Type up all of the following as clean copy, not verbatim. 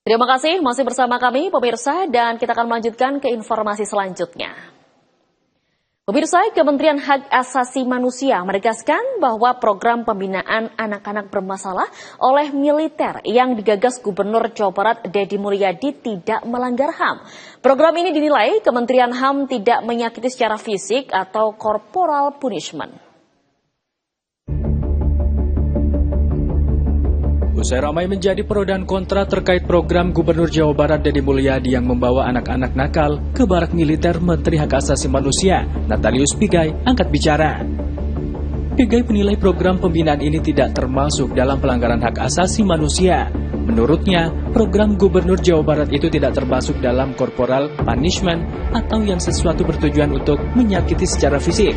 Terima kasih masih bersama kami pemirsa dan kita akan melanjutkan ke informasi selanjutnya. Pemirsa, Kementerian Hak Asasi Manusia menegaskan bahwa program pembinaan anak-anak bermasalah oleh militer yang digagas Gubernur Jawa Barat Deddy Mulyadi tidak melanggar HAM. Program ini dinilai Kementerian HAM tidak menyakiti secara fisik atau corporal punishment. Usai ramai menjadi pro dan kontra terkait program Gubernur Jawa Barat Deddy Mulyadi yang membawa anak-anak nakal ke barak militer, Menteri Hak Asasi Manusia Natalius Pigai angkat bicara. Pigai menilai program pembinaan ini tidak termasuk dalam pelanggaran hak asasi manusia. Menurutnya, program Gubernur Jawa Barat itu tidak termasuk dalam corporal punishment atau yang sesuatu bertujuan untuk menyakiti secara fisik.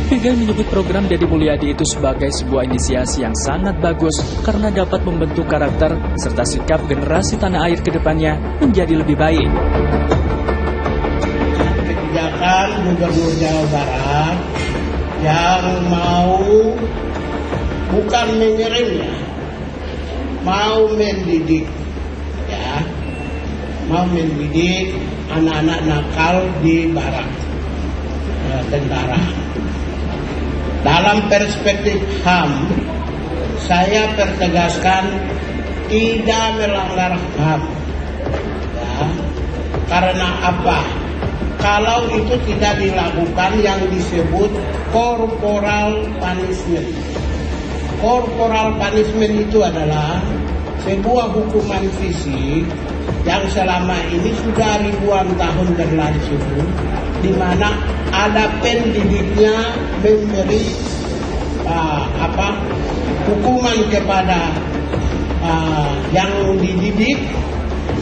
Pigai menyebut program Deddy Mulyadi itu sebagai sebuah inisiasi yang sangat bagus karena dapat membentuk karakter serta sikap generasi tanah air ke depannya menjadi lebih baik. Kebijakan Gubernur Jawa Barat yang mau bukan mengirimnya, mau mendidik, mau mendidik anak-anak nakal di barak tentara. Dalam perspektif HAM, saya pertegaskan tidak melanggar HAM. Karena apa? Kalau itu tidak dilakukan yang disebut corporal punishment. Corporal punishment itu adalah sebuah hukuman fisik yang selama ini sudah ribuan tahun berlangsung, di mana ada pendidiknya memberi hukuman kepada yang dididik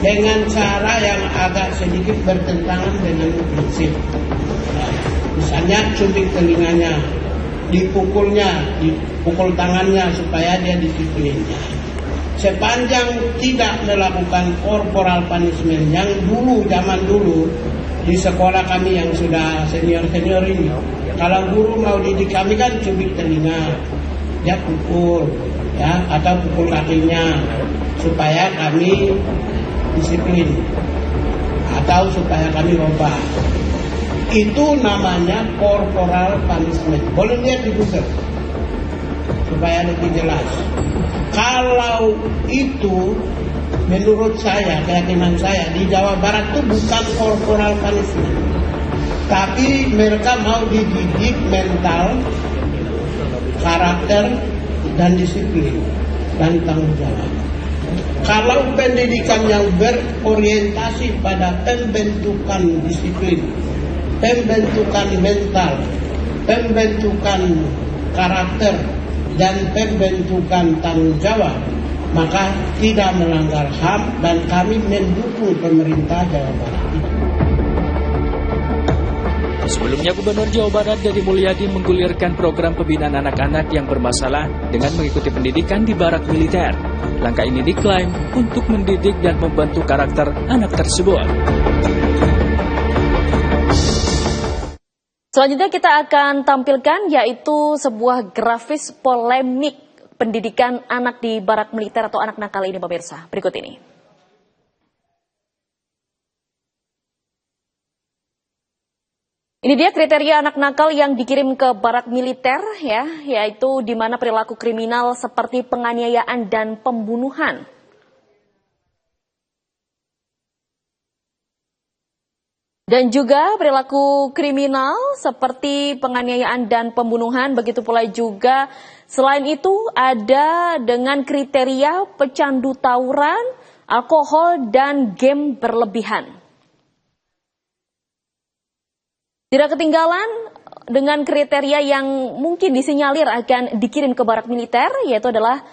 dengan cara yang agak sedikit bertentangan dengan prinsip. Misalnya cubit telinganya, dipukul tangannya supaya dia disiplin. Sepanjang tidak melakukan corporal punishment yang zaman dulu di sekolah kami yang sudah senior ini, kalau guru mau didik kami kan cubit telinga, dia pukul, atau pukul kakinya supaya kami disiplin atau supaya kami robah. Itu namanya corporal punishment. Boleh lihat di Google supaya lebih jelas. Kalau itu menurut saya, keyakinan saya, di Jawa Barat itu bukan corporal punishment, tapi mereka mau dididik mental, karakter, dan disiplin, dan tanggung jawab. Kalau pendidikan yang berorientasi pada pembentukan disiplin, pembentukan mental, pembentukan karakter, dan pembentukan tanggung jawab, maka tidak melanggar HAM dan kami mendukung pemerintah Jawa Barat. Sebelumnya Gubernur Jawa Barat Deddy Mulyadi menggulirkan program pembinaan anak-anak yang bermasalah dengan mengikuti pendidikan di barak militer. Langkah ini diklaim untuk mendidik dan membentuk karakter anak tersebut. Selanjutnya kita akan tampilkan yaitu sebuah grafis polemik pendidikan anak di barak militer atau anak nakal ini pemirsa. Berikut ini. Ini dia kriteria anak nakal yang dikirim ke barak militer yaitu di mana perilaku kriminal seperti penganiayaan dan pembunuhan. Dan juga perilaku kriminal seperti penganiayaan dan pembunuhan, begitu pula juga selain itu ada dengan kriteria pecandu tawuran, alkohol, dan game berlebihan. Tidak ketinggalan dengan kriteria yang mungkin disinyalir akan dikirim ke barak militer, yaitu adalah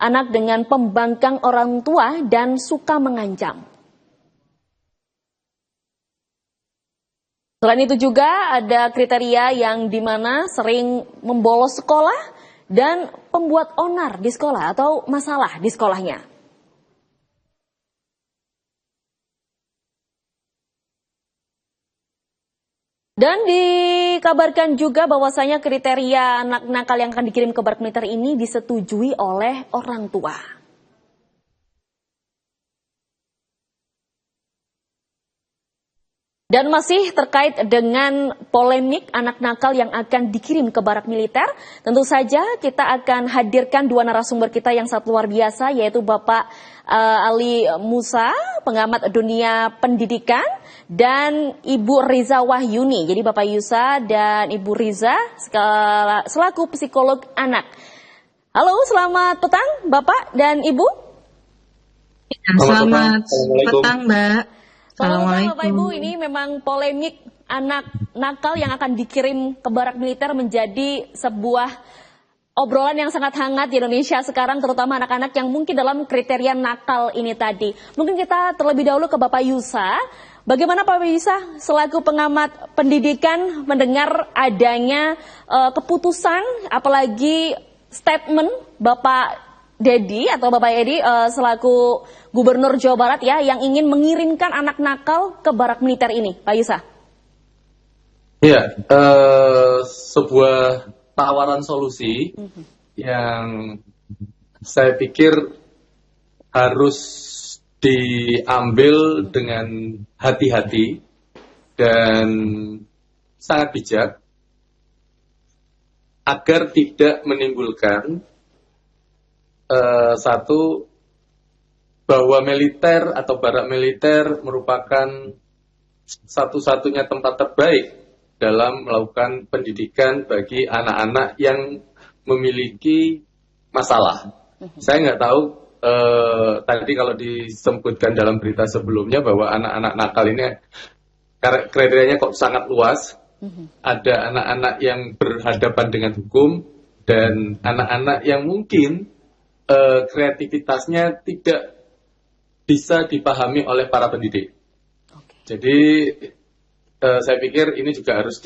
anak dengan pembangkang orang tua dan suka mengancam. Selain itu juga ada kriteria yang dimana sering membolos sekolah dan pembuat onar di sekolah atau masalah di sekolahnya. Dan dikabarkan juga bahwasanya kriteria anak nakal yang akan dikirim ke barak militer ini disetujui oleh orang tua. Dan masih terkait dengan polemik anak nakal yang akan dikirim ke barak militer, tentu saja kita akan hadirkan dua narasumber kita yang sangat luar biasa, yaitu Bapak Ali Musa, pengamat dunia pendidikan, dan Ibu Riza Wahyuni. Jadi Bapak Yusa dan Ibu Riza selaku psikolog anak. Halo, selamat petang Bapak dan Ibu. Selamat petang, Mbak. Assalamualaikum Bapak Ibu, ini memang polemik anak nakal yang akan dikirim ke barak militer menjadi sebuah obrolan yang sangat hangat di Indonesia sekarang, terutama anak-anak yang mungkin dalam kriteria nakal ini tadi. Mungkin kita terlebih dahulu ke Bapak Yusa. Bagaimana Bapak Yusa selaku pengamat pendidikan mendengar adanya keputusan, apalagi statement Bapak Dedi atau Bapak Edi selaku Gubernur Jawa Barat ya, yang ingin mengirimkan anak nakal ke barak militer ini, Pak Yusa? Iya, sebuah tawaran solusi yang saya pikir harus diambil dengan hati-hati dan sangat bijak agar tidak menimbulkan satu, bahwa militer atau barak militer merupakan satu-satunya tempat terbaik dalam melakukan pendidikan bagi anak-anak yang memiliki masalah. Saya nggak tahu tadi kalau disebutkan dalam berita sebelumnya bahwa anak-anak nakal ini kriterianya kok sangat luas. Ada anak-anak yang berhadapan dengan hukum dan anak-anak yang mungkin kreativitasnya tidak bisa dipahami oleh para pendidik. Jadi saya pikir ini juga harus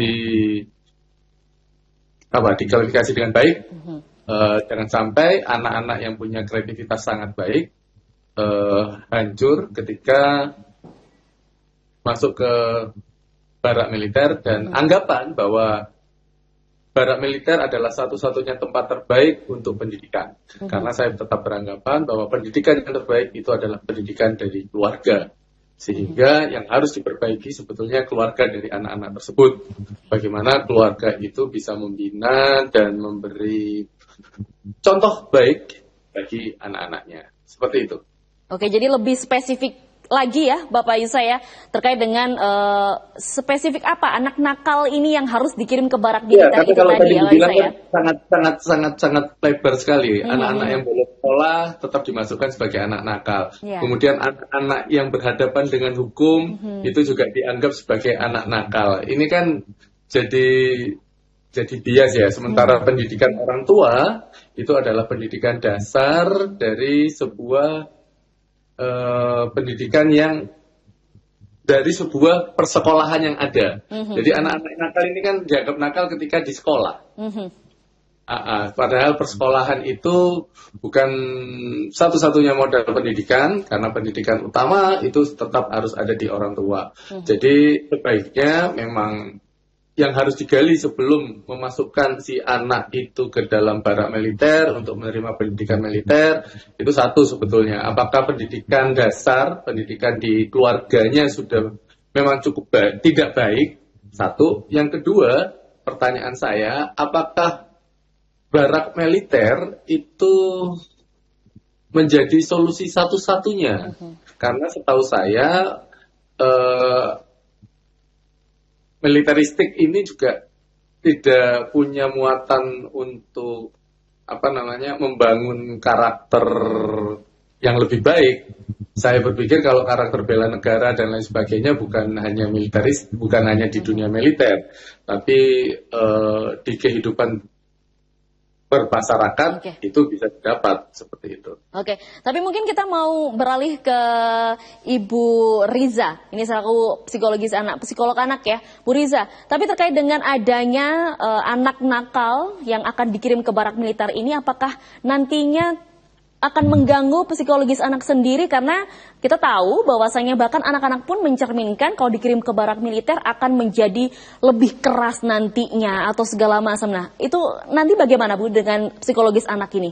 diklarifikasi dengan baik. Jangan sampai anak-anak yang punya kreativitas sangat baik hancur ketika masuk ke barak militer dan anggapan bahwa barak militer adalah satu-satunya tempat terbaik untuk pendidikan. Karena saya tetap beranggapan bahwa pendidikan yang terbaik itu adalah pendidikan dari keluarga. Sehingga yang harus diperbaiki sebetulnya keluarga dari anak-anak tersebut. Bagaimana keluarga itu bisa membina dan memberi contoh baik bagi anak-anaknya. Seperti itu. Oke, jadi lebih spesifik lagi ya Bapak Yusa ya, terkait dengan spesifik apa anak nakal ini yang harus dikirim ke barak militer itu kalau tadi ya Pak Yusa ya. sangat lebar sekali. Anak-anak yang boleh sekolah tetap dimasukkan sebagai anak nakal. Kemudian anak-anak yang berhadapan dengan hukum itu juga dianggap sebagai anak nakal. Ini kan jadi bias ya. Sementara pendidikan orang tua itu adalah pendidikan dasar dari sebuah pendidikan yang dari sebuah persekolahan yang ada. Jadi anak-anak nakal ini kan dianggap nakal ketika di sekolah. Padahal persekolahan itu bukan satu-satunya modal pendidikan, karena pendidikan utama itu tetap harus ada di orang tua. Jadi sebaiknya memang yang harus digali sebelum memasukkan si anak itu ke dalam barak militer untuk menerima pendidikan militer, itu satu sebetulnya. Apakah pendidikan dasar, pendidikan di keluarganya sudah memang cukup tidak baik? Satu. Yang kedua, pertanyaan saya, apakah barak militer itu menjadi solusi satu-satunya? Karena setahu saya, militeristik ini juga tidak punya muatan untuk membangun karakter yang lebih baik. Saya berpikir kalau karakter bela negara dan lain sebagainya bukan hanya militeris, bukan hanya di dunia militer, tapi di kehidupan bermasyarakat itu bisa didapat seperti itu. Oke, tapi mungkin kita mau beralih ke Ibu Riza. Ini selaku psikolog anak ya, Bu Riza. Tapi terkait dengan adanya anak nakal yang akan dikirim ke barak militer ini, apakah nantinya akan mengganggu psikologis anak sendiri? Karena kita tahu bahwasanya bahkan anak-anak pun mencerminkan kalau dikirim ke barak militer akan menjadi lebih keras nantinya atau segala macam. Nah, itu nanti bagaimana Bu dengan psikologis anak ini?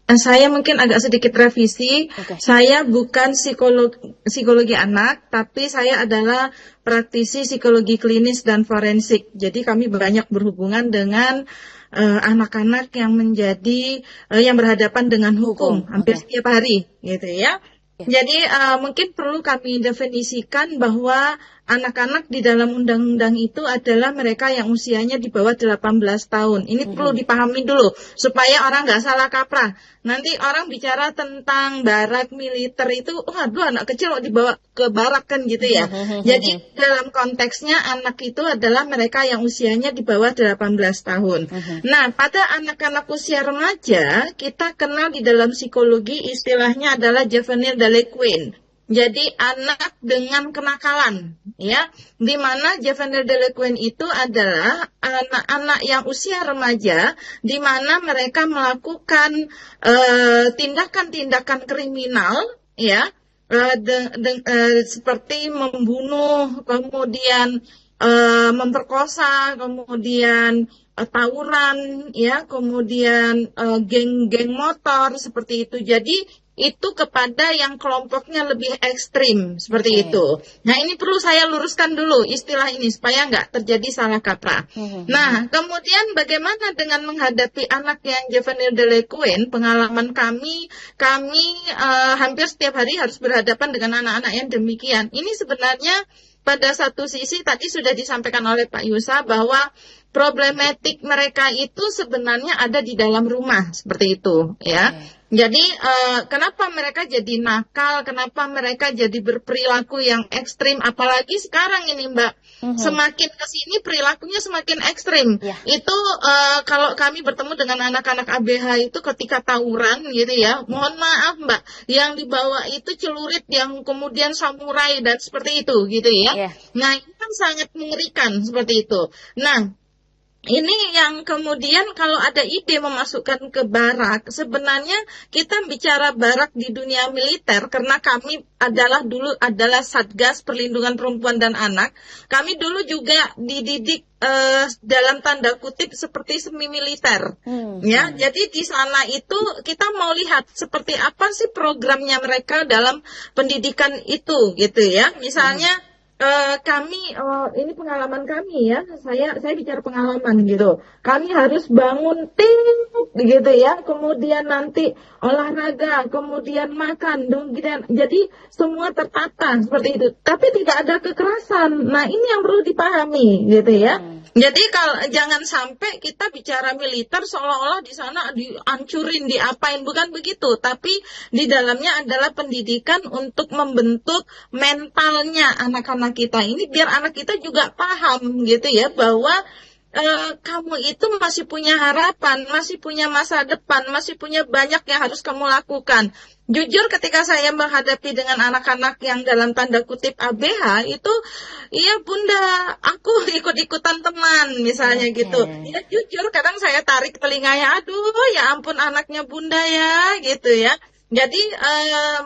Saya mungkin agak sedikit revisi. Oke. Saya bukan psikologi anak, tapi saya adalah praktisi psikologi klinis dan forensik. Jadi kami banyak berhubungan dengan anak-anak yang yang berhadapan dengan hukum hampir Oke. setiap hari, gitu ya. Jadi mungkin perlu kami definisikan bahwa anak-anak di dalam undang-undang itu adalah mereka yang usianya di bawah 18 tahun. Ini perlu dipahami dulu supaya orang nggak salah kaprah. Nanti orang bicara tentang barak militer itu, aduh anak kecil kok dibawa ke barak kan gitu ya. Jadi dalam konteksnya anak itu adalah mereka yang usianya di bawah 18 tahun. Nah, pada anak-anak usia remaja, kita kenal di dalam psikologi istilahnya adalah juvenile delinquent. Jadi anak dengan kenakalan, ya, di mana juvenile delinquent itu adalah anak-anak yang usia remaja, di mana mereka melakukan tindakan-tindakan kriminal, ya, seperti membunuh, kemudian memperkosa, kemudian tawuran, ya, kemudian geng-geng motor seperti itu. Jadi itu kepada yang kelompoknya lebih ekstrim seperti itu. Nah, ini perlu saya luruskan dulu istilah ini supaya nggak terjadi salah kaprah. Nah, kemudian bagaimana dengan menghadapi anak yang juvenile delinquent? Pengalaman kami hampir setiap hari harus berhadapan dengan anak-anak yang demikian. Ini sebenarnya pada satu sisi tadi sudah disampaikan oleh Pak Yusa bahwa problematik mereka itu sebenarnya ada di dalam rumah seperti itu, ya. Jadi kenapa mereka jadi nakal, kenapa mereka jadi berperilaku yang ekstrim, apalagi sekarang ini Mbak, semakin kesini perilakunya semakin ekstrim. Itu kalau kami bertemu dengan anak-anak ABH itu ketika tawuran gitu ya, mohon maaf Mbak, yang dibawa itu celurit yang kemudian samurai dan seperti itu gitu ya. Nah, ini kan sangat mengerikan seperti itu. Nah, ini yang kemudian kalau ada ide memasukkan ke barak, sebenarnya kita bicara barak di dunia militer karena kami dulu adalah Satgas Perlindungan Perempuan dan Anak. Kami dulu juga dididik dalam tanda kutip seperti semi militer, ya. Jadi di sana itu kita mau lihat seperti apa sih programnya mereka dalam pendidikan itu, gitu ya. Misalnya. Ini pengalaman kami ya, saya bicara pengalaman gitu. Kami harus bangun ting gitu ya, kemudian nanti olahraga, kemudian makan, jadi semua tertata seperti itu. Tapi tidak ada kekerasan. Nah, ini yang perlu dipahami gitu ya. Jadi jangan sampai kita bicara militer seolah-olah di sana dihancurin, diapain, bukan begitu. Tapi di dalamnya adalah pendidikan untuk membentuk mentalnya anak-anak kita ini biar anak kita juga paham gitu ya bahwa kamu itu masih punya harapan, masih punya masa depan, masih punya banyak yang harus kamu lakukan. Jujur ketika saya menghadapi dengan anak-anak yang dalam tanda kutip ABH itu, iya bunda, aku ikut-ikutan teman misalnya gitu. Ya jujur kadang saya tarik telinganya, aduh ya ampun anaknya bunda ya gitu ya. Jadi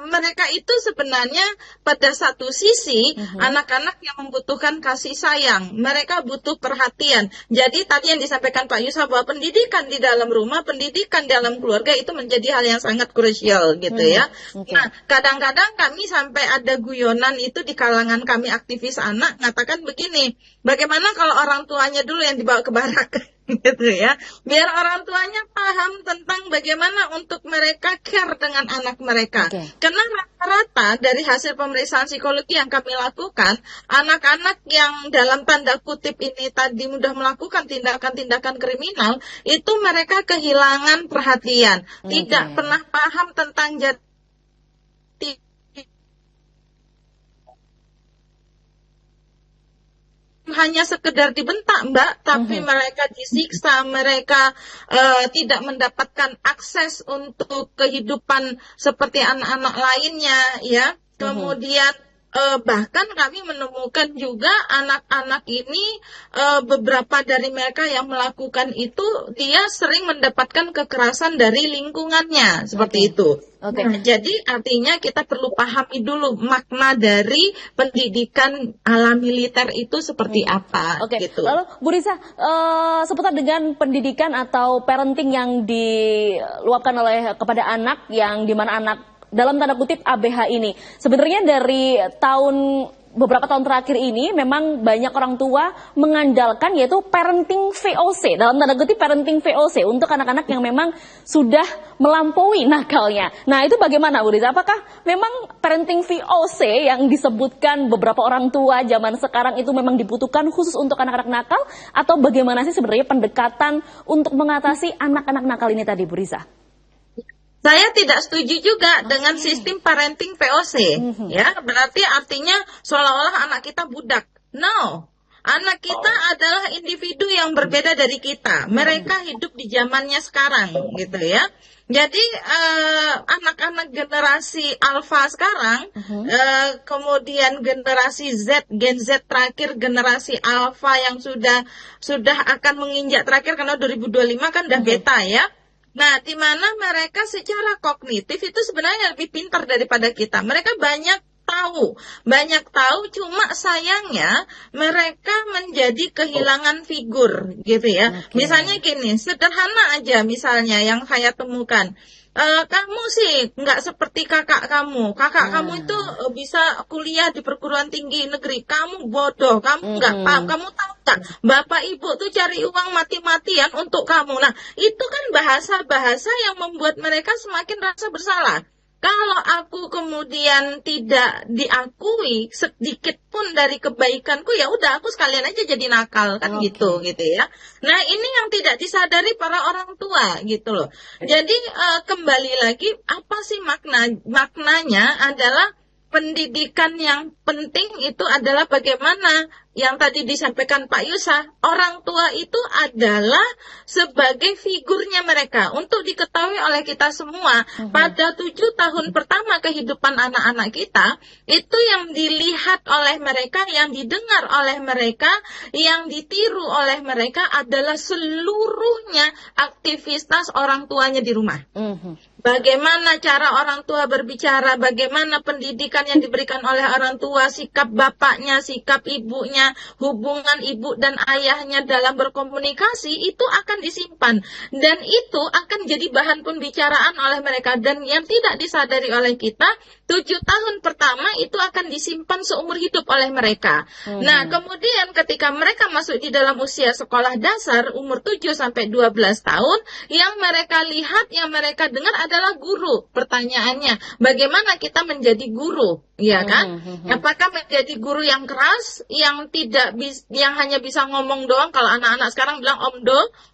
mereka itu sebenarnya pada satu sisi anak-anak yang membutuhkan kasih sayang, mereka butuh perhatian. Jadi tadi yang disampaikan Pak Yusa bahwa pendidikan di dalam rumah, pendidikan dalam keluarga itu menjadi hal yang sangat krusial gitu ya. Nah, kadang-kadang kami sampai ada guyonan itu di kalangan kami aktivis anak ngatakan begini, bagaimana kalau orang tuanya dulu yang dibawa ke barak? Gitu ya, biar orang tuanya paham tentang bagaimana untuk mereka care dengan anak mereka. Karena rata-rata dari hasil pemeriksaan psikologi yang kami lakukan, anak-anak yang dalam tanda kutip ini tadi mudah melakukan tindakan-tindakan kriminal, itu mereka kehilangan perhatian, tidak pernah paham tentang jati hanya sekedar dibentak Mbak, tapi mereka disiksa, mereka tidak mendapatkan akses untuk kehidupan seperti anak-anak lainnya, ya. Kemudian bahkan kami menemukan juga anak-anak ini, beberapa dari mereka yang melakukan itu dia sering mendapatkan kekerasan dari lingkungannya seperti itu. Oke. Nah, jadi artinya kita perlu pahami dulu makna dari pendidikan ala militer itu seperti apa Oke, gitu. lalu Bu Risa, seputar dengan pendidikan atau parenting yang diluapkan oleh kepada anak, yang dimana anak dalam tanda kutip ABH ini, sebenarnya dari beberapa tahun terakhir ini memang banyak orang tua mengandalkan yaitu parenting VOC, dalam tanda kutip parenting VOC untuk anak-anak yang memang sudah melampaui nakalnya. Nah, itu bagaimana Bu Risa? Apakah memang parenting VOC yang disebutkan beberapa orang tua zaman sekarang itu memang dibutuhkan khusus untuk anak-anak nakal, atau bagaimana sih sebenarnya pendekatan untuk mengatasi anak-anak nakal ini tadi Bu Risa? Saya tidak setuju juga dengan sistem parenting VOC, ya, berarti artinya seolah-olah anak kita budak. No, anak kita adalah individu yang berbeda dari kita. Mereka hidup di zamannya sekarang, gitu ya. Jadi anak-anak generasi Alpha sekarang, kemudian generasi Z, Gen Z terakhir, generasi Alpha yang sudah akan menginjak terakhir karena 2025 kan udah beta ya. Nah, di mana mereka secara kognitif itu sebenarnya lebih pintar daripada kita. Mereka banyak tahu, cuma sayangnya mereka menjadi kehilangan figur, gitu ya. Misalnya gini, sederhana aja misalnya yang saya temukan. Kamu sih nggak seperti kakak kamu. Kakak kamu itu bisa kuliah di perguruan tinggi negeri. Kamu bodoh, kamu nggak paham. Kamu tahu nggak? Bapak ibu tuh cari uang mati-matian untuk kamu. Nah, itu kan bahasa-bahasa yang membuat mereka semakin rasa bersalah. Kalau aku kemudian tidak diakui sedikit pun dari kebaikanku, ya udah aku sekalian aja jadi nakal kan gitu ya. Nah, ini yang tidak disadari para orang tua gitu loh. Jadi kembali lagi, apa sih maknanya adalah pendidikan yang penting itu adalah bagaimana yang tadi disampaikan Pak Yusa, orang tua itu adalah sebagai figurnya mereka. Untuk diketahui oleh kita semua, pada 7 tahun pertama kehidupan anak-anak kita, itu yang dilihat oleh mereka, yang didengar oleh mereka, yang ditiru oleh mereka adalah seluruhnya aktivitas orang tuanya di rumah. Bagaimana cara orang tua berbicara, bagaimana pendidikan yang diberikan oleh orang tua, sikap bapaknya, sikap ibunya, hubungan ibu dan ayahnya dalam berkomunikasi, itu akan disimpan. Dan itu akan jadi bahan pembicaraan oleh mereka. Dan yang tidak disadari oleh kita, 7 tahun pertama itu akan disimpan seumur hidup oleh mereka. Nah, kemudian ketika mereka masuk di dalam usia sekolah dasar, umur 7 sampai 12 tahun, yang mereka lihat, yang mereka dengar adalah guru. Pertanyaannya, bagaimana kita menjadi guru, ya kan? Apakah menjadi guru yang keras, yang yang hanya bisa ngomong doang? Kalau anak-anak sekarang bilang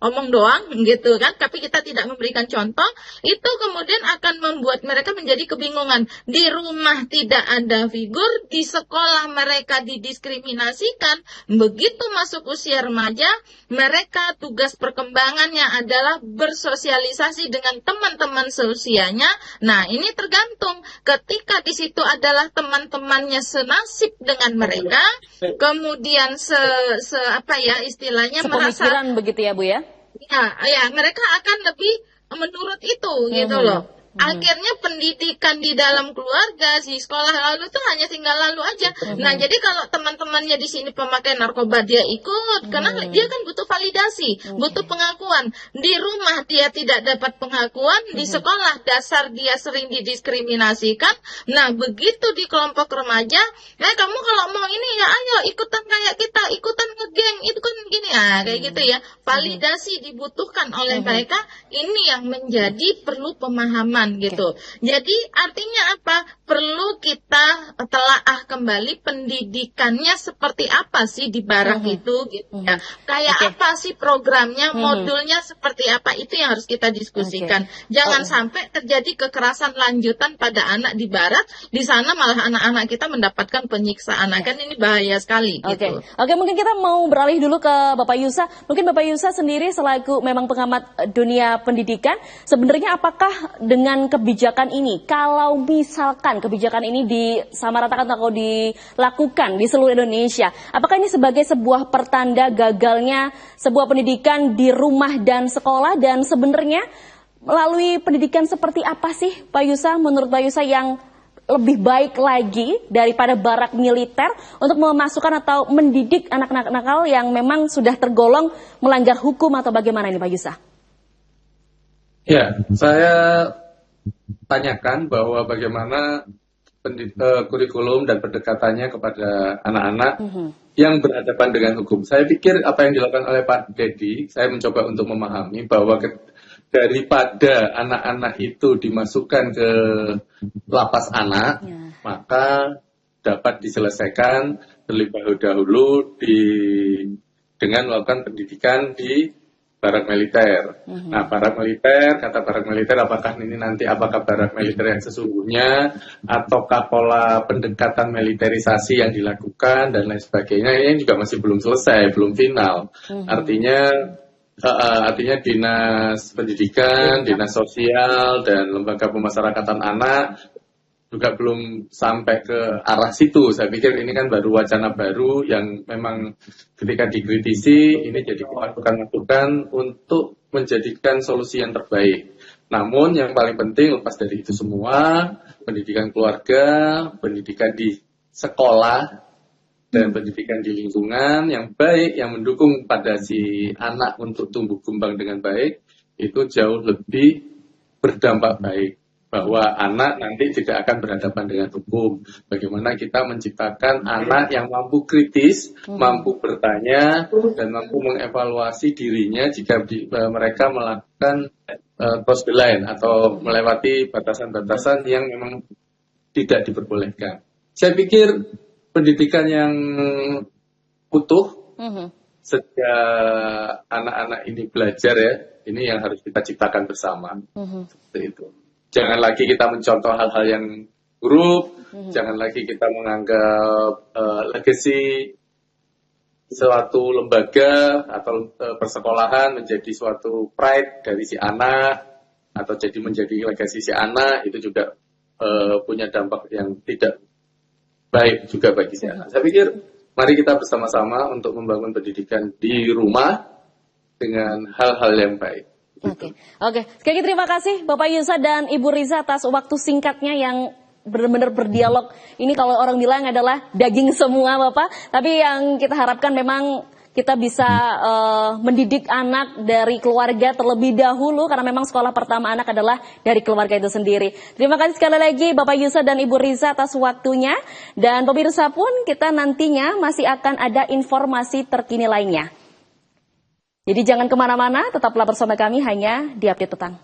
omong doang, gitu kan? Tapi kita tidak memberikan contoh, itu kemudian akan membuat mereka menjadi kebingungan. Di rumah tidak ada figur, di sekolah mereka didiskriminasikan. Begitu masuk usia remaja, mereka tugas perkembangannya adalah bersosialisasi dengan teman-teman seusianya. Nah, ini tergantung. Ketika di situ adalah teman-temannya senasib dengan mereka, kemudian istilahnya merasa begitu ya Bu ya? Ya, mereka akan lebih menurut itu gitu loh. Akhirnya pendidikan di dalam keluarga, si sekolah lalu itu hanya tinggal lalu aja. Nah, jadi kalau teman-temannya di sini pemakai narkoba, dia ikut karena dia kan butuh validasi, butuh pengakuan. Di rumah dia tidak dapat pengakuan, di sekolah dasar dia sering didiskriminasikan. Nah, begitu di kelompok remaja, kamu kalau mau ini ya ayo ikutan kayak kita, ikutan ngegeng, itu kan gini kayak gitu ya. Validasi dibutuhkan oleh mereka, ini yang menjadi perlu pemahaman gitu. Jadi artinya apa? Perlu kita telaah kembali pendidikannya seperti apa sih di barak itu gitu ya. Kayak apa sih programnya, modulnya seperti apa, itu yang harus kita diskusikan. Jangan sampai terjadi kekerasan lanjutan pada anak di barat, di sana malah anak-anak kita mendapatkan penyiksaan. Kan ini bahaya sekali gitu. Oke, mungkin kita mau beralih dulu ke Bapak Yusa. Mungkin Bapak Yusa sendiri selaku memang pengamat dunia pendidikan, sebenarnya apakah dengan dengan kebijakan ini? Kalau misalkan kebijakan ini disamaratakan atau dilakukan di seluruh Indonesia, apakah ini sebagai sebuah pertanda gagalnya sebuah pendidikan di rumah dan sekolah? Dan sebenarnya melalui pendidikan seperti apa sih Pak Yusa, menurut Pak Yusa, yang lebih baik lagi daripada barak militer untuk memasukkan atau mendidik anak-anak nakal yang memang sudah tergolong melanggar hukum, atau bagaimana ini Pak Yusa? Ya, saya tanyakan bahwa bagaimana kurikulum dan pendekatannya kepada anak-anak yang berhadapan dengan hukum. Saya pikir apa yang dilakukan oleh Pak Dedi, saya mencoba untuk memahami bahwa daripada anak-anak itu dimasukkan ke lapas anak, maka dapat diselesaikan terlebih dahulu dengan melakukan pendidikan di barak militer. Nah, barak militer, kata barak militer, apakah barak militer yang sesungguhnya, ataukah pola pendekatan militerisasi yang dilakukan dan lain sebagainya, ini juga masih belum selesai, belum final. Artinya dinas pendidikan, dinas sosial, dan lembaga pemasyarakatan anak juga belum sampai ke arah situ. Saya pikir ini kan baru wacana baru yang memang ketika dikritisi ini jadi masukan-masukan untuk menjadikan solusi yang terbaik. Namun yang paling penting lepas dari itu semua, pendidikan keluarga, pendidikan di sekolah, dan pendidikan di lingkungan yang baik, yang mendukung pada si anak untuk tumbuh kembang dengan baik, itu jauh lebih berdampak baik. Bahwa anak nanti tidak akan berhadapan dengan hukum. Bagaimana kita menciptakan anak yang mampu kritis, mampu bertanya, dan mampu mengevaluasi dirinya jika mereka melakukan cross the line atau melewati batasan-batasan yang memang tidak diperbolehkan. Saya pikir pendidikan yang utuh sejak anak-anak ini belajar, ya, ini yang harus kita ciptakan bersama. Seperti itu. Jangan lagi kita mencontoh hal-hal yang buruk, jangan lagi kita menganggap legacy suatu lembaga atau persekolahan menjadi suatu pride dari si anak, atau jadi menjadi legacy si anak, itu juga punya dampak yang tidak baik juga bagi si anak. Saya pikir mari kita bersama-sama untuk membangun pendidikan di rumah dengan hal-hal yang baik. Oke. Sekali lagi terima kasih Bapak Yusa dan Ibu Riza atas waktu singkatnya yang benar-benar berdialog. Ini kalau orang bilang adalah daging semua Bapak, tapi yang kita harapkan memang kita bisa mendidik anak dari keluarga terlebih dahulu, karena memang sekolah pertama anak adalah dari keluarga itu sendiri. Terima kasih sekali lagi Bapak Yusa dan Ibu Riza atas waktunya. Dan pemirsa pun kita nantinya masih akan ada informasi terkini lainnya. Jadi jangan kemana-mana, tetaplah bersama kami hanya di Update Petang.